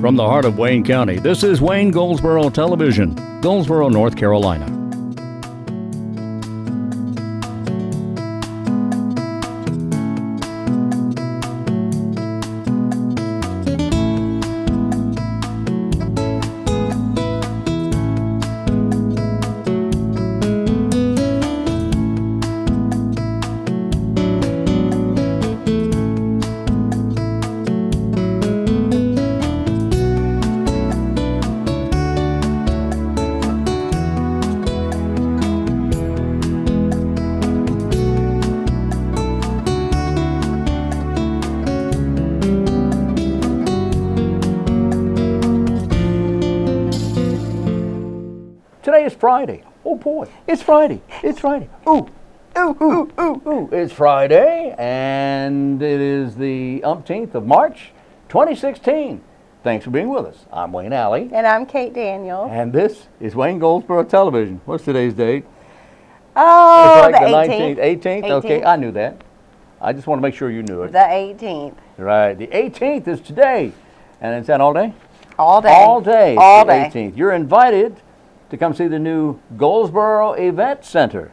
From the heart of Wayne County, this is Wayne Goldsboro Television, Goldsboro, North Carolina. Today is Friday. Oh boy, it's Friday. It's Friday. Ooh, ooh, ooh, ooh, ooh. It's Friday, and it is the umpteenth of March, 2016. Thanks for being with us. I'm Wayne Alley. And I'm Kate Daniels. And this is Wayne Goldsboro Television. What's today's date? Oh, it's like the 19th. 18th? Okay, I knew that. I just want to make sure you knew it. The 18th. Right, the 18th is today. And is that all day? All day. All day. All the day. 18th. You're invited to come see the new Goldsboro Event Center.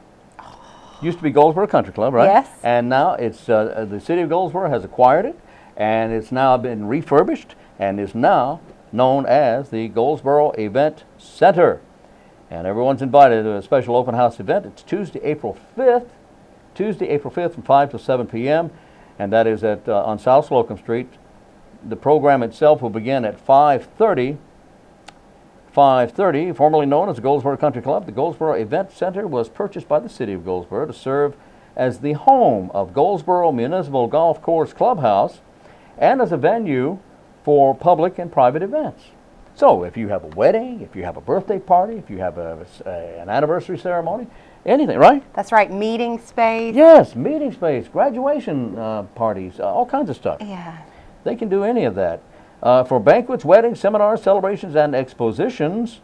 Used to be Goldsboro Country Club, right? Yes. And now it's the city of Goldsboro has acquired it, and it's now been refurbished, and is now known as the Goldsboro Event Center. And everyone's invited to a special open house event. It's Tuesday, April 5th. Tuesday, April 5th from 5 to 7 p.m. And that is at on South Slocum Street. The program itself will begin at 5:30, formerly known as the Goldsboro Country Club. The Goldsboro Event Center was purchased by the city of Goldsboro to serve as the home of Goldsboro Municipal Golf Course Clubhouse and as a venue for public and private events. So if you have a wedding, if you have a birthday party, if you have an anniversary ceremony, anything, right? That's right, meeting space. Yes, meeting space, graduation parties, all kinds of stuff. Yeah. They can do any of that. For banquets, weddings, seminars, celebrations, and expositions.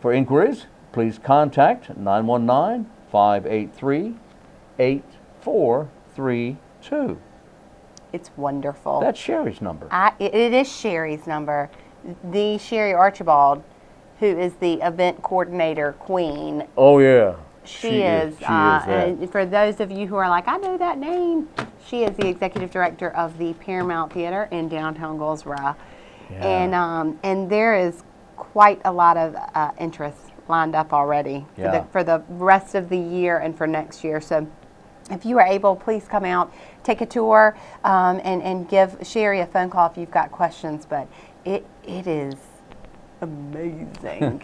For inquiries, please contact 919-583-8432. It's wonderful. That's Sherry's number. It is Sherry's number. The Sherry Archibald, who is the event coordinator queen. Oh, yeah. She is that. And for those of you who are like, I know that name, she is the executive director of the Paramount Theater in downtown Goldsboro. Yeah. And there is quite a lot of interest lined up already for the rest of the year and for next year. So if you are able, please come out, take a tour, and give Sherry a phone call if you've got questions. But it is amazing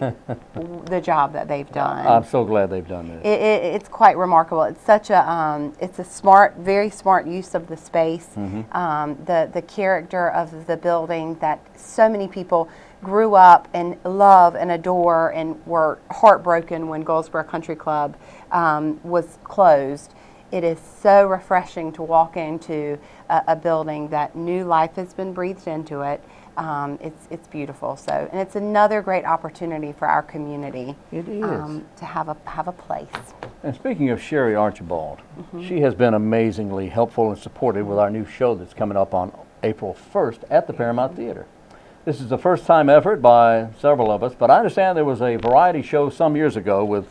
the job that they've done. I'm so glad they've done this. It's quite remarkable. It's such a it's a smart, very smart use of the space. The character of the building that so many people grew up and love and adore and were heartbroken when Goldsboro Country Club was closed. It is so refreshing to walk into a building that new life has been breathed into it. It's beautiful. So, and it's another great opportunity for our community. It is to have a place. And speaking of Sherry Archibald, she has been amazingly helpful and supportive with our new show that's coming up on April 1st at the Paramount Theater. This is a first-time effort by several of us, but I understand there was a variety show some years ago with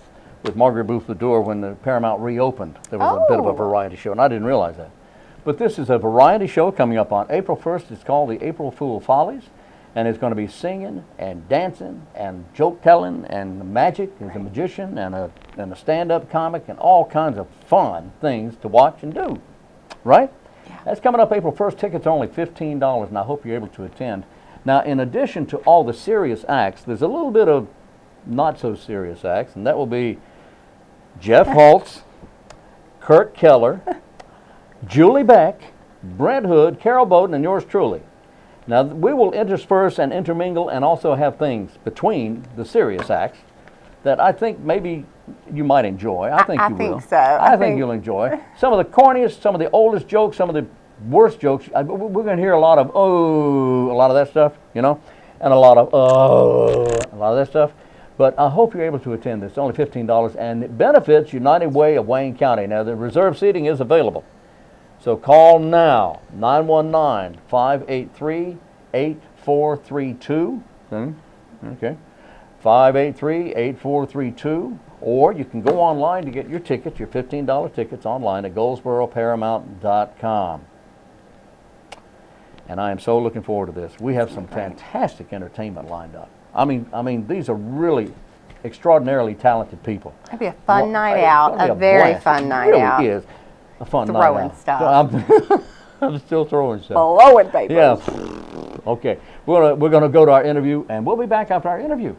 Margaret Booth Ledore when the Paramount reopened. There was a bit of a variety show, and I didn't realize that. But this is a variety show coming up on April 1st. It's called the April Fool Follies, and it's going to be singing and dancing and joke-telling and magic. There's a magician and a stand-up comic and all kinds of fun things to watch and do, right? Yeah. That's coming up April 1st. Tickets are only $15, and I hope you're able to attend. Now, in addition to all the serious acts, there's a little bit of not-so-serious acts, and that will be Jeff Holtz, Kurt Keller, Julie Beck, Brent Hood, Carol Bowden, and yours truly. Now, we will intersperse and intermingle and also have things between the serious acts that I think maybe you might enjoy. I think you will. So. I think you'll enjoy. Some of the corniest, some of the oldest jokes, some of the worst jokes. We're going to hear a lot of that stuff, you know, and a lot of that stuff. But I hope you're able to attend this. It's only $15, and it benefits United Way of Wayne County. Now, the reserved seating is available. So call now, 919-583-8432. 583-8432. Okay. 583-8432. Or you can go online to get your tickets, your $15 tickets online at GoldsboroParamount.com. And I am so looking forward to this. We have some fantastic entertainment lined up. I mean, these are really extraordinarily talented people. It'll be a fun night out, a very fun night out. It really is a fun night out. Throwing stuff. I'm still throwing stuff. Blowing papers. Yeah. Okay. We're gonna go to our interview, and we'll be back after our interview.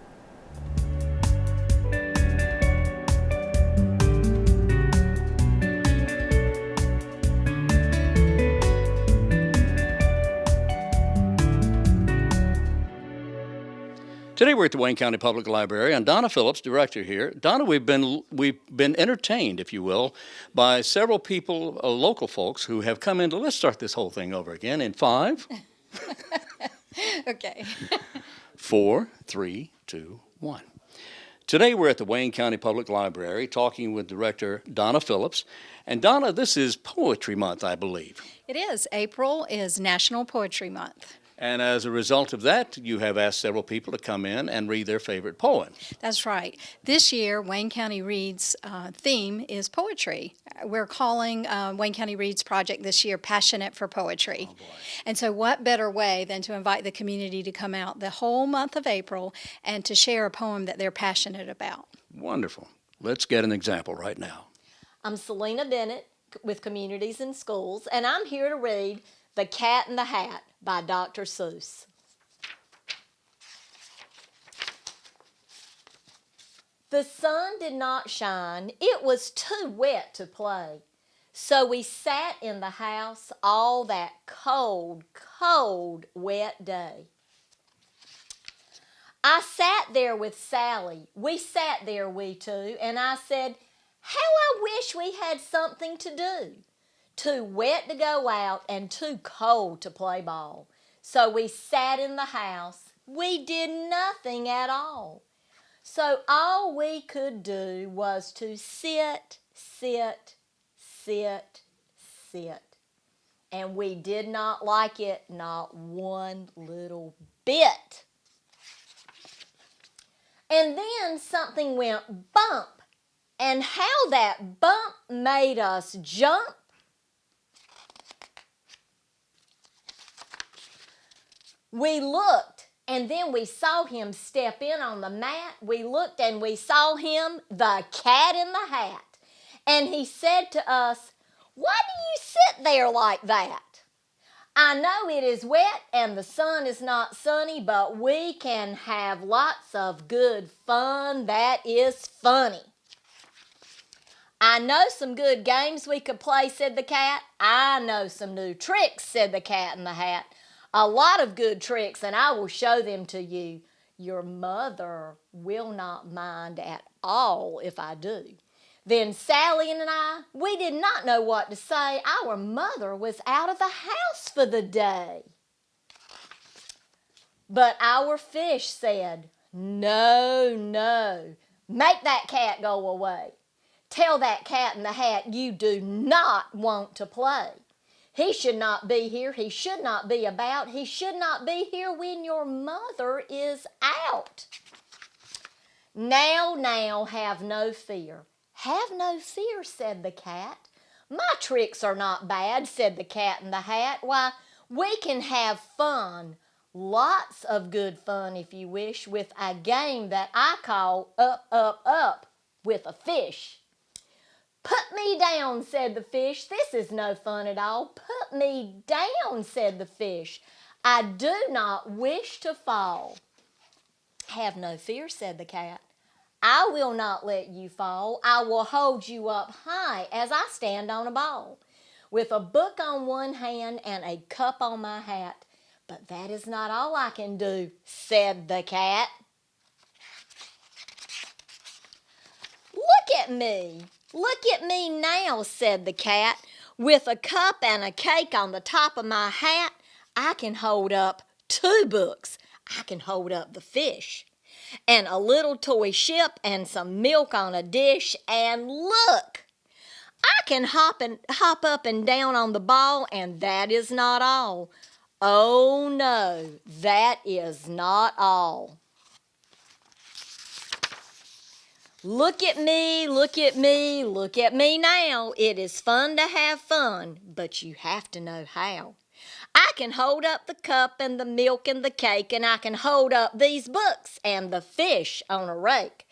Today we're at the Wayne County Public Library, and Donna Phillips, director here. Donna, we've been entertained, if you will, by several people, local folks, who have come in to, let's start this whole thing over again in 5. Okay. 4, 3, 2, 1. Today we're at the Wayne County Public Library talking with director Donna Phillips. And Donna, this is Poetry Month, I believe. It is. April is National Poetry Month. And as a result of that, you have asked several people to come in and read their favorite poems. That's right. This year, Wayne County Reads' theme is poetry. We're calling Wayne County Reads project this year Passionate for Poetry. Oh, boy. And so what better way than to invite the community to come out the whole month of April and to share a poem that they're passionate about. Wonderful. Let's get an example right now. I'm Selenna Bennett with Communities in Schools, and I'm here to read The Cat in the Hat by Dr. Seuss. The sun did not shine. It was too wet to play. So we sat in the house all that cold, cold, wet day. I sat there with Sally. We sat there, we two, and I said, how I wish we had something to do. Too wet to go out and too cold to play ball. So we sat in the house. We did nothing at all. So all we could do was to sit, sit, sit, sit. And we did not like it, not one little bit. And then something went bump. And how that bump made us jump. We looked, and then we saw him step in on the mat. We looked, and we saw him, the cat in the hat. And he said to us, why do you sit there like that? I know it is wet and the sun is not sunny, but we can have lots of good fun that is funny. I know some good games we could play, said the cat. I know some new tricks, said the cat in the hat. A lot of good tricks, and I will show them to you. Your mother will not mind at all if I do. Then Sally and I, we did not know what to say. Our mother was out of the house for the day. But our fish said, no, no, make that cat go away. Tell that cat in the hat you do not want to play. He should not be here. He should not be about. He should not be here when your mother is out. Now, now, have no fear. Have no fear, said the cat. My tricks are not bad, said the cat in the hat. Why, we can have fun, lots of good fun if you wish, with a game that I call Up, Up, Up with a fish. Put me down, said the fish. This is no fun at all. Put me down, said the fish. I do not wish to fall. Have no fear, said the cat. I will not let you fall. I will hold you up high as I stand on a ball, with a book on one hand and a cup on my hat. But that is not all I can do, said the cat. Look at me. Look at me now, said the cat. With a cup and a cake on the top of my hat, I can hold up 2 books. I can hold up the fish and a little toy ship and some milk on a dish. And look, I can hop up and down on the ball, and that is not all. Oh no, that is not all. Look at me, look at me, look at me now. It is fun to have fun, but you have to know how. I can hold up the cup and the milk and the cake, and I can hold up these books and the fish on a rake.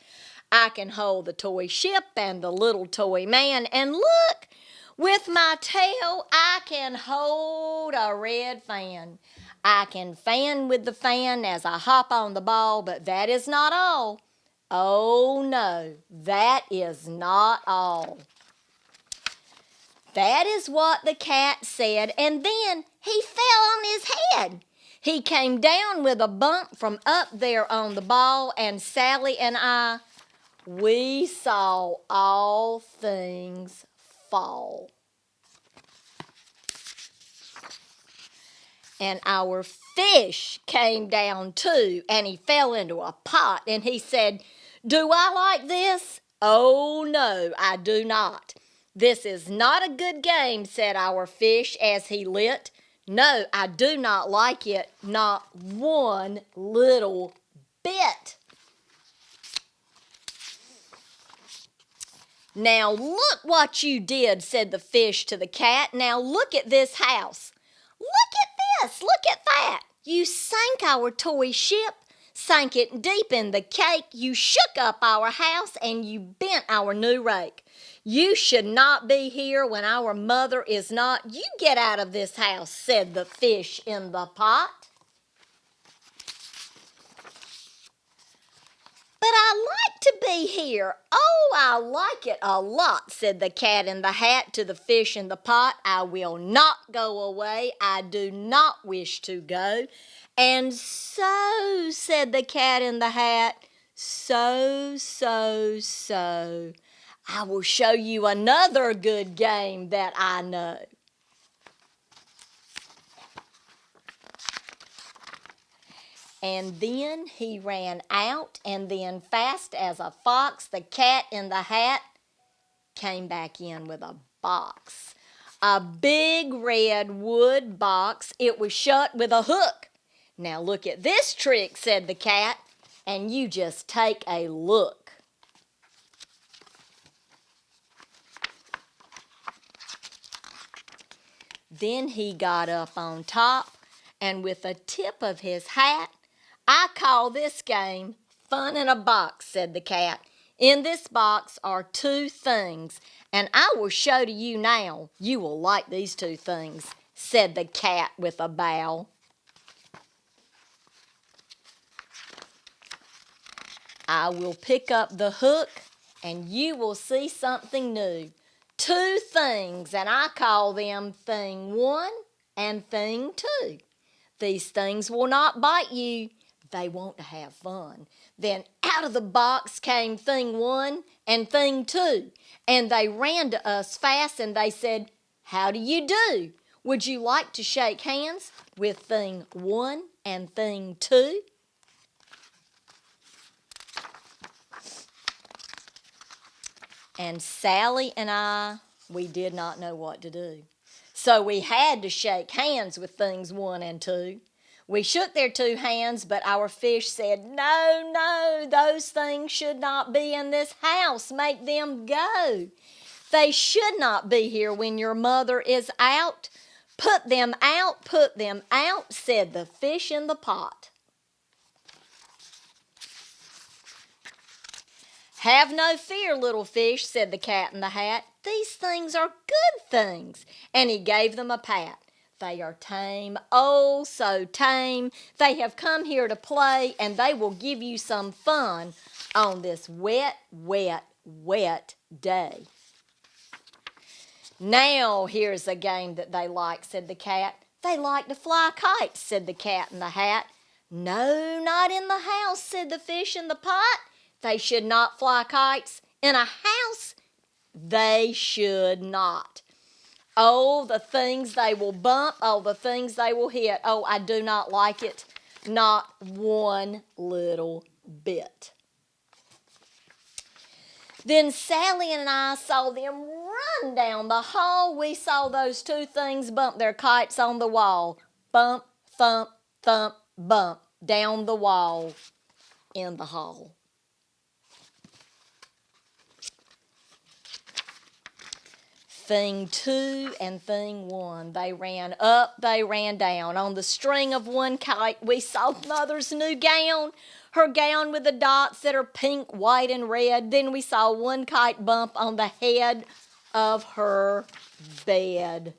I can hold the toy ship and the little toy man, and look, with my tail I can hold a red fan. I can fan with the fan as I hop on the ball, but that is not all. Oh no, that is not all. That is what the cat said, and then he fell on his head. He came down with a bump from up there on the ball, and Sally and I, we saw all things fall. And our fish came down too, and he fell into a pot, and he said, "Do I like this? Oh no, I do not. This is not a good game," said our fish as he lit. "No, I do not like it, not one little bit." "Now look what you did," said the fish to the cat. "Now look at this house. Look at this, look at that. You sank our toy ship, sank it deep in the cake. You shook up our house, and you bent our new rake. You should not be here when our mother is not. You get out of this house," said the fish in the pot. "But I like to be here. Oh, I like it a lot," said the cat in the hat to the fish in the pot. "I will not go away. I do not wish to go." "And so," said the cat in the hat, "so, I will show you another good game that I know." And then he ran out, and then fast as a fox, the cat in the hat came back in with a box. A big red wood box. It was shut with a hook. "Now look at this trick," said the cat, "and you just take a look." Then he got up on top, and with the tip of his hat, "I call this game Fun in a Box," said the cat. "In this box are two things, and I will show to you now. You will like these two things," said the cat with a bow. "I will pick up the hook, and you will see something new. Two things, and I call them Thing 1 and Thing 2. These things will not bite you. They want to have fun." Then out of the box came Thing 1 and Thing 2, and they ran to us fast, and they said, "How do you do? Would you like to shake hands with Thing 1 and Thing 2? And Sally and I, we did not know what to do. So we had to shake hands with Things 1 and 2. We shook their two hands, but our fish said, "No, no, those things should not be in this house. Make them go. They should not be here when your mother is out. Put them out," said the fish in the pot. "Have no fear, little fish," said the cat in the hat. "These things are good things." And he gave them a pat. "They are tame, oh so tame. They have come here to play, and they will give you some fun on this wet, wet, wet day." "Now here's a game that they like," said the cat. "They like to fly kites," said the cat in the hat. "No, not in the house," said the fish in the pot. "They should not fly kites in a house. They should not. Oh, the things they will bump. Oh, the things they will hit. Oh, I do not like it. Not one little bit." Then Sally and I saw them run down the hall. We saw those two things bump their kites on the wall. Bump, thump, thump, bump down the wall in the hall. Thing 2 and thing 1, they ran up, they ran down. On the string of one kite, we saw Mother's new gown, her gown with the dots that are pink, white, and red. Then we saw one kite bump on the head of her bed.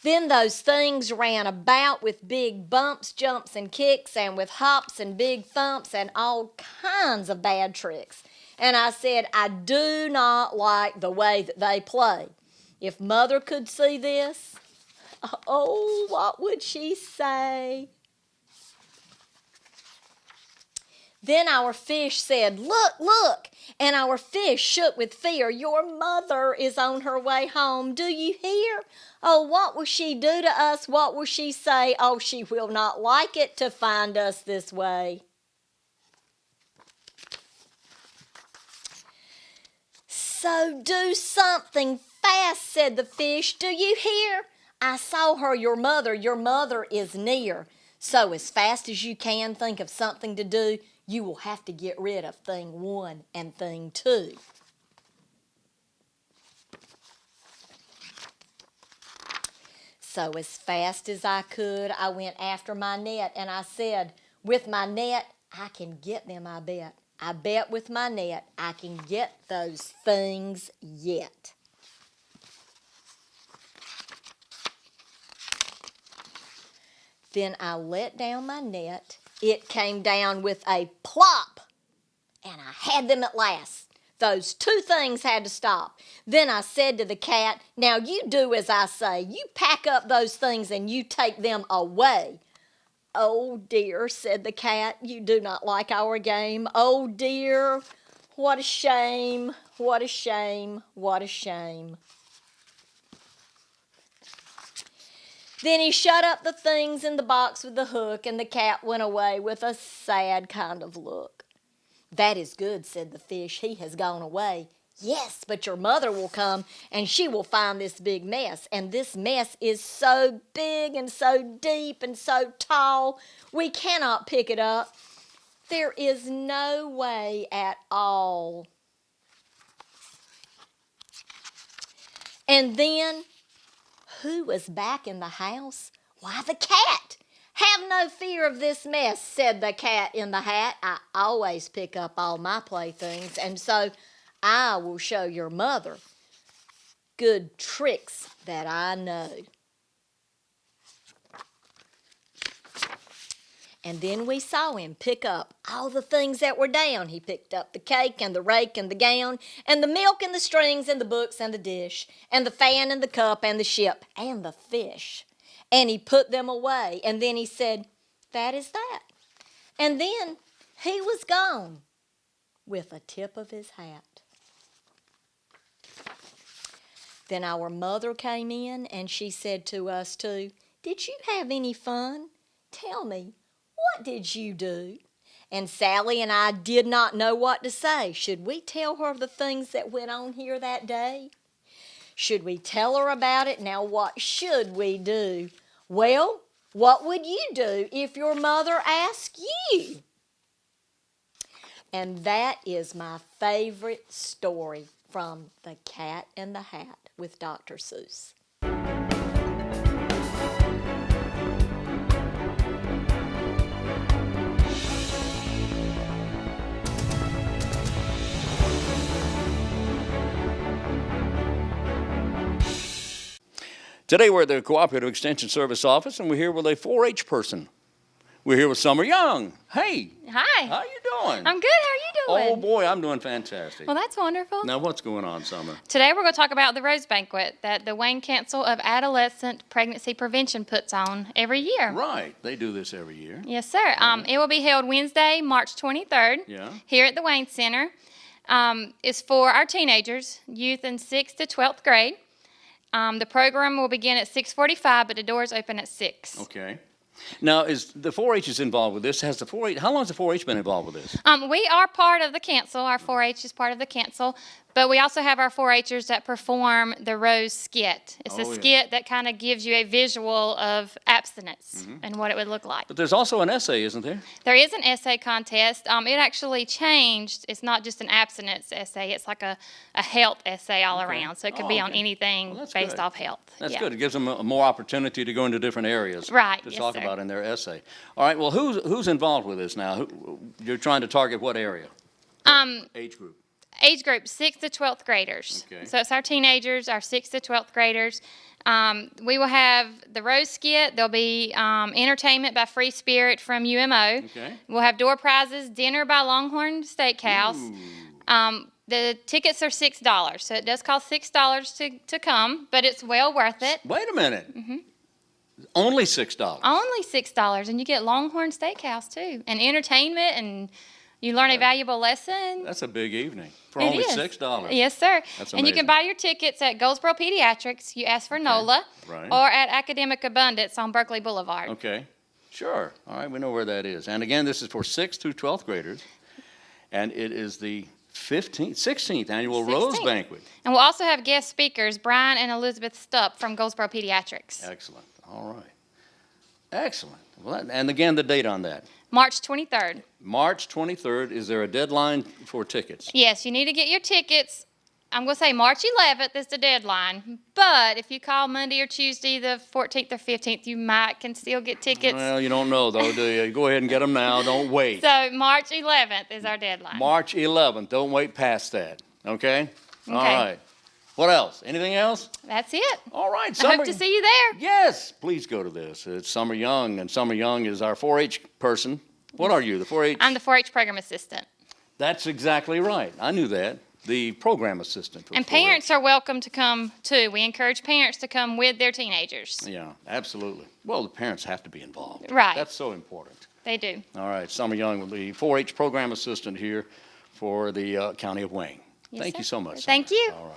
Then those things ran about with big bumps, jumps, and kicks, and with hops and big thumps and all kinds of bad tricks. And I said, I do not like the way that they play. If Mother could see this, oh, what would she say? Then our fish said, look, look, and our fish shook with fear. Your mother is on her way home. Do you hear? Oh, what will she do to us? What will she say? Oh, she will not like it to find us this way. So do something fast, said the fish. Do you hear? I saw her, your mother is near. So as fast as you can think of something to do, you will have to get rid of thing 1 and thing 2. So as fast as I could, I went after my net, and I said, with my net, I can get them, I bet. I bet with my net, I can get those things yet. Then I let down my net. It came down with a plop, and I had them at last. Those 2 things had to stop. Then I said to the cat, now you do as I say. You pack up those things and you take them away. Oh dear, said the cat, you do not like our game. Oh dear, what a shame, what a shame, what a shame. Then he shut up the things in the box with the hook, and the cat went away with a sad kind of look. That is good, said the fish, he has gone away. Yes, but your mother will come, and she will find this big mess. And this mess is so big and so deep and so tall, we cannot pick it up. There is no way at all. And then, who was back in the house? Why, the cat. Have no fear of this mess, said the cat in the hat. I always pick up all my playthings, and so I will show your mother good tricks that I know. And then we saw him pick up all the things that were down. He picked up the cake and the rake and the gown and the milk and the strings and the books and the dish and the fan and the cup and the ship and the fish. And he put them away, and then he said, that is that. And then he was gone with a tip of his hat. Then our mother came in, and she said to us two, did you have any fun? Tell me, what did you do? And Sally and I did not know what to say. Should we tell her the things that went on here that day? Should we tell her about it? Now, what should we do? Well, what would you do if your mother asked you? And that is my favorite story from The Cat in the Hat with Dr. Seuss. Today we're at the Cooperative Extension Service office, and we're here with a 4-H person. We're here with Summer Young. Hey. Hi. How you doing? I'm good. How are you doing? Oh, boy, I'm doing fantastic. Well, that's wonderful. Now, what's going on, Summer? Today we're going to talk about the Rose Banquet that the Wayne Council of Adolescent Pregnancy Prevention puts on every year. Right. They do this every year. Yes, sir. It will be held Wednesday, March 23rd here at the Wayne Center. It's for our teenagers, youth in 6th to 12th grade. The program will begin at 6:45, but the doors open at 6. Okay. Now, is the 4-H is involved with this? Has the 4-H? How long has the 4-H been involved with this? We are part of the council. Our 4-H is part of the council. But we also have our 4-Hers that perform the Rose skit. It's a Oh, yeah. skit that kind of gives you a visual of abstinence and what it would look like. But there's also an essay, isn't there? There is an essay contest. It actually changed. It's not just an abstinence essay. It's like a health essay all around. So it could be on okay. anything Well, that's based good. off health. That's Yeah. good. It gives them a more opportunity to go into different areas Right, to yes, talk sir. about in their essay. All right, well, who's involved with this now? You're trying to target what area? Age group? Age group 6th to 12th graders. Okay. So it's our teenagers, our 6th to 12th graders. We will have the Rose skit. There'll be entertainment by Free Spirit from UMO. Okay. We'll have door prizes, dinner by Longhorn Steakhouse. The tickets are $6, so it does cost $6 to come, but it's well worth it. Wait a minute. Only $6. Only $6, and you get Longhorn Steakhouse too, and entertainment, and you learn a valuable lesson. That's a big evening for It only is. $6. Yes, sir. That's And you can amazing. buy your tickets at Goldsboro Pediatrics. You ask for NOLA, Right. or at Academic Abundance on Berkeley Boulevard. Okay, sure. All right, we know where that is. And again, this is for 6th through 12th graders, and it is the 16th annual Rose 16th. Banquet. And we'll also have guest speakers, Brian and Elizabeth Stupp from Goldsboro Pediatrics. Excellent. All right. Excellent. Well, and again, the date on that. March 23rd. March 23rd. Is there a deadline for tickets? Yes, you need to get your tickets. I'm going to say March 11th is the deadline, but if you call Monday or Tuesday, the 14th or 15th, you can still get tickets. Well, you don't know, though, do you? Go ahead and get them now. Don't wait. So March 11th is our deadline. March 11th. Don't wait past that. Okay? All Okay. right. What else? Anything else? That's it. All right. I hope to see you there. Yes, please go to this. It's Summer Young, and Summer Young is our 4-H person. What are you, the 4-H? I'm the 4-H program assistant. That's exactly right. I knew that. The program assistant for And 4-H. parents are welcome to come too. We encourage parents to come with their teenagers. Yeah, absolutely. Well, the parents have to be involved. Right. That's so important. They do. All right, Summer Young will be 4-H program assistant here for the County of Wayne. Yes, Thank sir. you so much. Thank Summer. you. All right.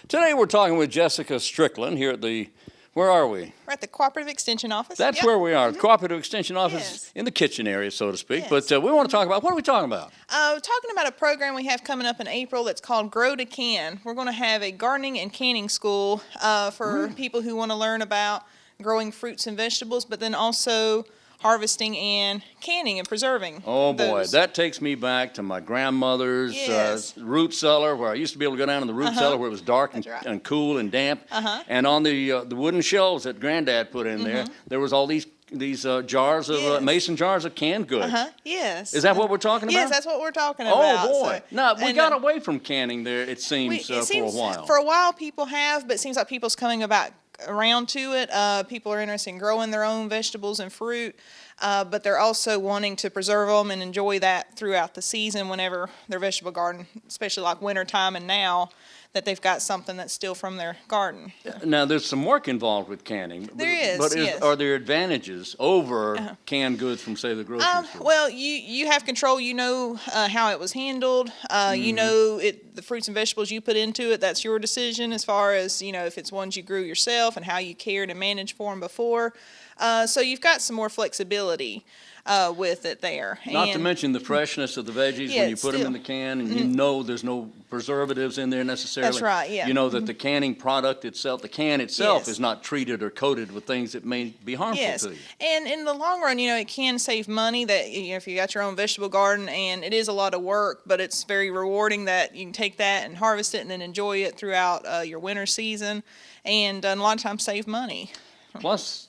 Today we're talking with Jessica Strickland here at the, where are we? We're at the Cooperative Extension office. That's Yep. where we are, the Cooperative Extension office Yes. in the kitchen area, so to speak. Yes. But we want to talk about, what are we talking about? Talking about a program we have coming up in April that's called Grow to Can. We're going to have a gardening and canning school for people who want to learn about growing fruits and vegetables, but then also harvesting and canning and preserving. Oh boy, those. that takes me back to my grandmother's Yes. root cellar, where I used to be able to go down in the root cellar where it was dark and, That's right. and cool and damp. And on the wooden shelves that Granddad put in there was all these jars of Yes. mason jars of canned goods. Yes. Is that what we're talking about? Yes, that's what we're talking Oh about. boy! So- No, we and, got away from canning there. It seems it seems for a while. For a while, people have, but it seems like people's coming about around to it. People are interested in growing their own vegetables and fruit, but they're also wanting to preserve them and enjoy that throughout the season whenever their vegetable garden, especially like wintertime and now, that they've got something that's still from their garden. Now, there's some work involved with canning. There is, But yes. are there advantages over canned goods from, say, the grocery store? Well, you have control. You know how it was handled. You know the fruits and vegetables you put into it. That's your decision as far as, if it's ones you grew yourself and how you cared and managed for them before. So you've got some more flexibility with it there. Not to And- mention the freshness of the veggies Yeah, when you it's put them in still- the can, and you know there's no preservatives in there necessarily. That's right, yeah. You know that the canning product itself, the can itself, Yes. is not treated or coated with things that may be harmful Yes, to you. and in the long run, it can save money that if you got your own vegetable garden, and it is a lot of work, but it's very rewarding that you can take that and harvest it and then enjoy it throughout your winter season, and a lot of times save money. Plus,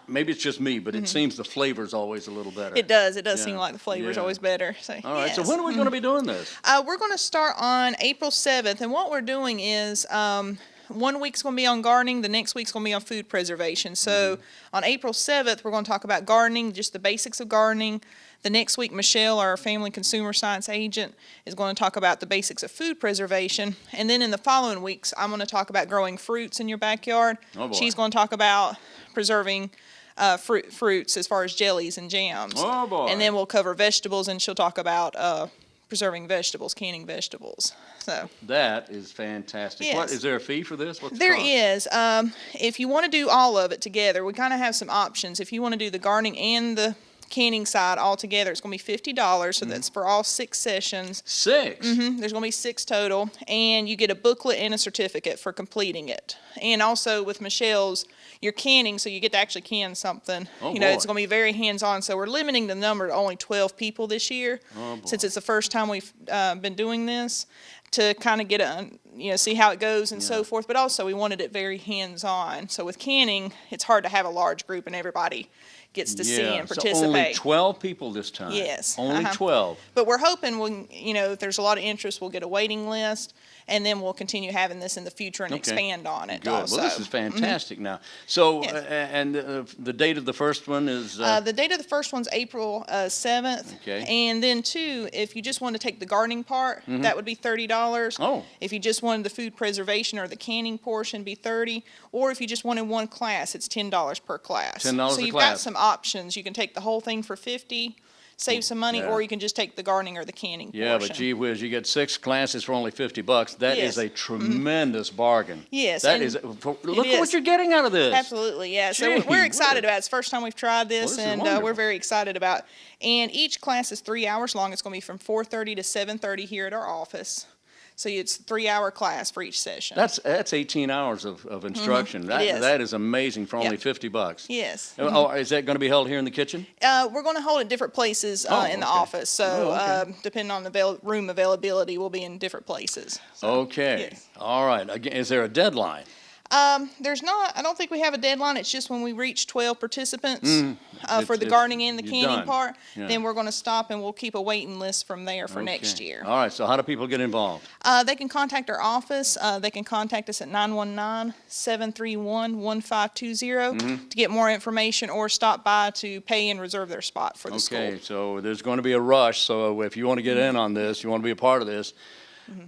maybe it's just me, but it seems the flavor's always a little better. It does. It does Yeah, seem like the flavor's yeah. always better. So, All right, so yes. when are we going to be doing this? We're going to start on April 7th, and what we're doing is 1 week's going to be on gardening, the next week's going to be on food preservation. So on April 7th, we're going to talk about gardening, just the basics of gardening. The next week, Michelle, our family consumer science agent, is going to talk about the basics of food preservation. And then in the following weeks, I'm going to talk about growing fruits in your backyard. Oh, boy. She's going to talk about preserving fruits as far as jellies and jams. Oh, boy. And then we'll cover vegetables, and she'll talk about preserving vegetables, canning vegetables. So That is fantastic. Yes. What, is there a fee for this? What's the there cost? is. If you want to do all of it together, we kind of have some options. If you want to do the gardening and the canning side altogether, it's going to be $50. So that's for all 6 sessions. 6? There's going to be 6 total, and you get a booklet and a certificate for completing it. And also with Michelle's, you're canning, so you get to actually can something. Oh, you know, boy. it's going to be very hands-on. So we're limiting the number to only 12 people this year, since it's the first time we've been doing this, to kind of get a, you know, see how it goes and so forth. But also we wanted it very hands-on. So with canning, it's hard to have a large group and everybody gets to see and participate. So only 12 people this time. Yes. Only 12. But we're hoping, we'll, you know, if there's a lot of interest, we'll get a waiting list, and then we'll continue having this in the future and expand on it. Good. Also. Well, this is fantastic now. So, Yes. And the date of the first one is? The date of the first one's April 7th. Okay. And then, too, if you just want to take the gardening part, that would be $30. Oh. If you just wanted the food preservation or the canning portion, be $30. Or if you just wanted one class, it's $10 per class. $10 so a you've class. got some options. You can take the whole thing for $50, save some money, Yeah. or you can just take the gardening or the canning Yeah, portion. but gee whiz, you get 6 classes for only $50. That is Yes. a tremendous bargain. Yes, That and is. Look at is. what you're getting out of this. Absolutely, yeah. So Gee we're excited whiz. about it. It's the first time we've tried this, Well, this is and wonderful. we're very excited about it. And each class is 3 hours long. It's going to be from 4:30 to 7:30 here at our office. So it's a 3-hour class for each session. That's 18 hours of instruction. That is. that is amazing for only Yeah. $50. Yes. Oh, is that going to be held here in the kitchen? We're going to hold it different places in the okay. office. So Oh, okay. depending on the room availability, we'll be in different places. So, Okay. yes. All right. Again, is there a deadline? There's not. I don't think we have a deadline. It's just when we reach 12 participants for the it's- gardening and the you're canning done. part, Yeah. then we're going to stop and we'll keep a waiting list from there for next Okay. year. All right. So how do people get involved? They can contact our office. They can contact us at 919-731-1520 to get more information, or stop by to pay and reserve their spot for the Okay. school. So there's going to be a rush. So if you want to get in on this, you want to be a part of this,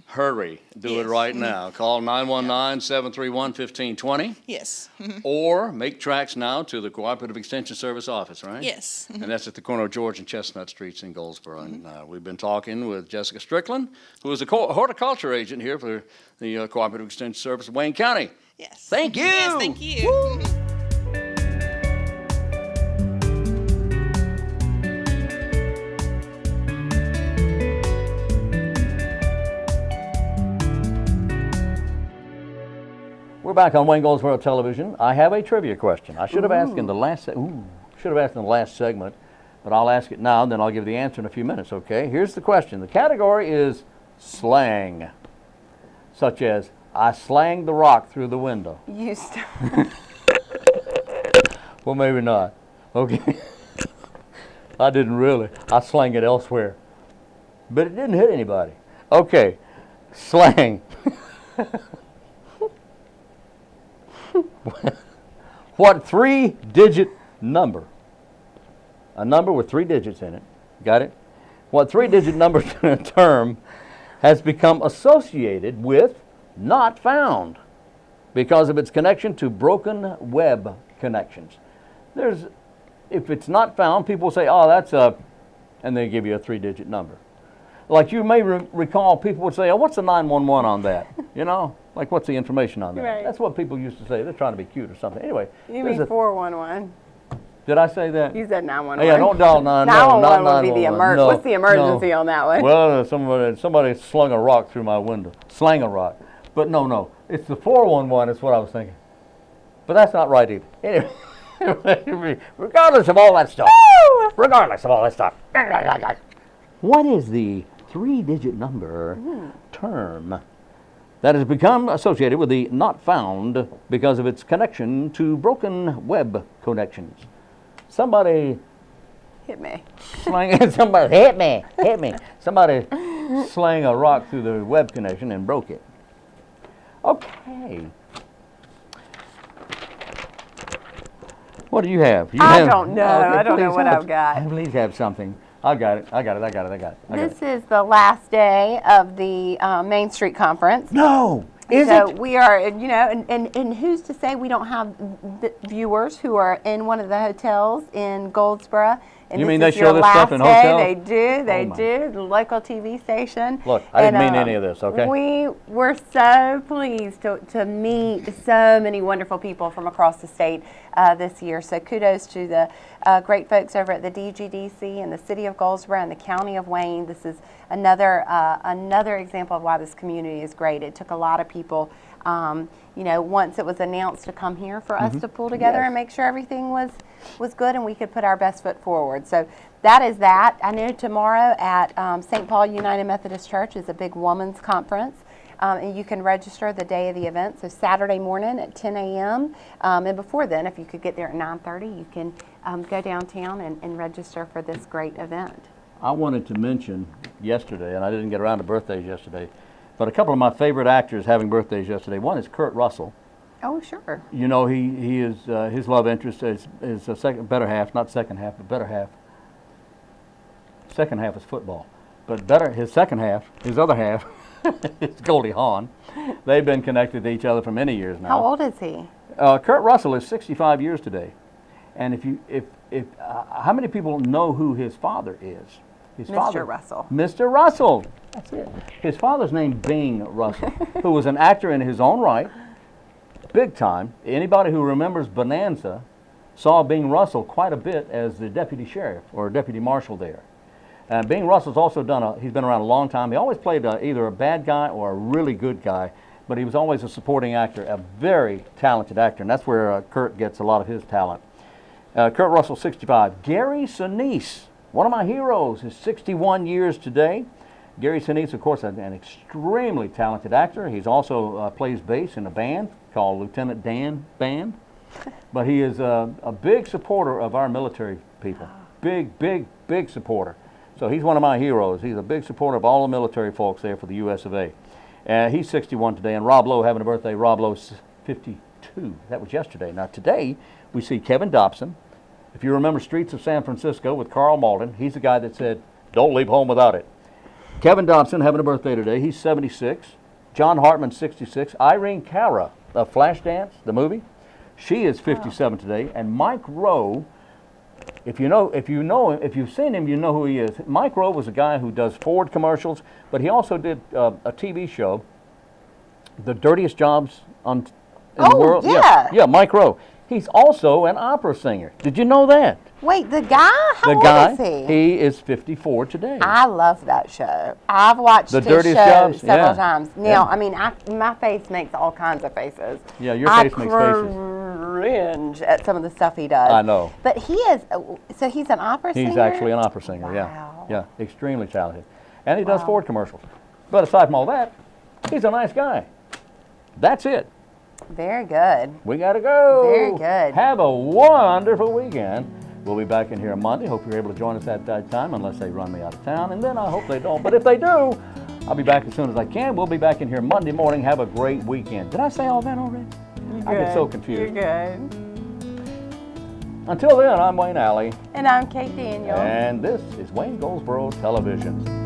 hurry. Do it Yes. right now. Call 919-731-1520. Yes. Or make tracks now to the Cooperative Extension Service office, right? Yes. And that's at the corner of George and Chestnut Streets in Goldsboro. And we've been talking with Jessica Strickland, who is a horticulture agent here for the Cooperative Extension Service of Wayne County. Yes. Thank you. Yes, thank you. We're back on Wayne Goldsboro Television. I have a trivia question. I should have asked in the last segment, but I'll ask it now, and then I'll give the answer in a few minutes, okay? Here's the question. The category is slang, such as, I slanged the rock through the window. Used to. Well, maybe not. Okay. I didn't really. I slang it elsewhere. But it didn't hit anybody. Okay. Slang. What 3-digit number? A number with 3 digits in it. Got it? What 3-digit number term has become associated with not found because of its connection to broken web connections? If it's not found, people say, oh, that's a, and they give you a 3-digit number. Like you may recall, people would say, oh, what's the 911 on that? You know, like what's the information on that? Right. That's what people used to say. They're trying to be cute or something. Anyway. You mean 411? Did I say that? You said 911. Yeah, don't dial 911. 911 would be the emergency. No, What's the emergency on that one? Well, somebody slung a rock through my window. Slang a rock. But no. It's the 411 is what I was thinking. But that's not right either. Anyway, regardless of all that stuff. What is the 3-digit number term that has become associated with the not found because of its connection to broken web connections? Somebody Hit me. somebody hit me. Somebody slang a rock through the web connection and broke it. Okay. What do you have? I don't know. I don't know what I've got. Please have something. I got it. This is the last day of the Main Street Conference. No! Is So it? we are, you know, and who's to say we don't have viewers who are in one of the hotels in Goldsboro And You this mean is they your show this stuff in last day. hotels? They do. They my. do. The local TV station. Look, I didn't mean any of this, okay? We were so pleased to meet so many wonderful people from across the state this year. So kudos to the great folks over at the DGDC and the City of Goldsboro and the County of Wayne. This is another example of why this community is great. It took a lot of people, you know, once it was announced to come here for us to pull together and make sure everything was good and we could put our best foot forward. So that is that. I know tomorrow at St. Paul United Methodist Church is a big women's conference. And you can register the day of the event, so Saturday morning at 10 a.m. And before then, if you could get there at 9:30, you can go downtown and register for this great event. I wanted to mention yesterday, and I didn't get around to birthdays yesterday, but a couple of my favorite actors having birthdays yesterday. One is Kurt Russell. Oh, sure. You know, he is his love interest is a better half, not second half, but better half. Second half is football, but his second half, his other half. It's Goldie Hawn. They've been connected to each other for many years now. How old is he? Kurt Russell is 65 years today, and how many people know who his father is? Mr. Russell. Mr. Russell. That's it. His father's name Bing Russell, who was an actor in his own right, big time. Anybody who remembers Bonanza saw Bing Russell quite a bit as the deputy sheriff or deputy marshal there. Bing Russell's also he's been around a long time. He always played either a bad guy or a really good guy, but he was always a supporting actor, a very talented actor, and that's where Kurt gets a lot of his talent. Kurt Russell, 65. Gary Sinise, one of my heroes, is 61 years today. Gary Sinise, of course, an extremely talented actor. He's also plays bass in a band called Lieutenant Dan Band, but he is a big supporter of our military people. Big supporter. So he's one of my heroes. He's a big supporter of all the military folks there for the U.S. of A. He's 61 today, and Rob Lowe having a birthday. Rob Lowe's 52. That was yesterday. Now today, we see Kevin Dobson. If you remember Streets of San Francisco with Carl Malden, he's the guy that said, "Don't leave home without it." Kevin Dobson having a birthday today. He's 76. John Hartman, 66. Irene Cara of Flashdance, the movie, she is 57 today. And Mike Rowe, if you've seen him, you know who he is. Mike Rowe was a guy who does Ford commercials, but he also did a TV show, The Dirtiest Jobs in the World. Yeah, Mike Rowe. He's also an opera singer. Did you know that? Wait, the guy? How old is he? He is 54 today. I love that show. I've watched his show several times. Now, I mean, my face makes all kinds of faces. Yeah, your face makes faces. I cringe at some of the stuff he does. I know. But he is, so he's an opera singer? He's actually an opera singer, Wow. Yeah, extremely talented. And he does Ford commercials. But aside from all that, he's a nice guy. That's it. Very good. We got to go. Very good. Have a wonderful weekend. We'll be back in here on Monday. Hope you're able to join us at that time, unless they run me out of town. And then I hope they don't. But if they do, I'll be back as soon as I can. We'll be back in here Monday morning. Have a great weekend. Did I say all that already? I get so confused. You're good. Until then, I'm Wayne Alley. And I'm Kate Daniels. And this is Wayne Goldsboro Television.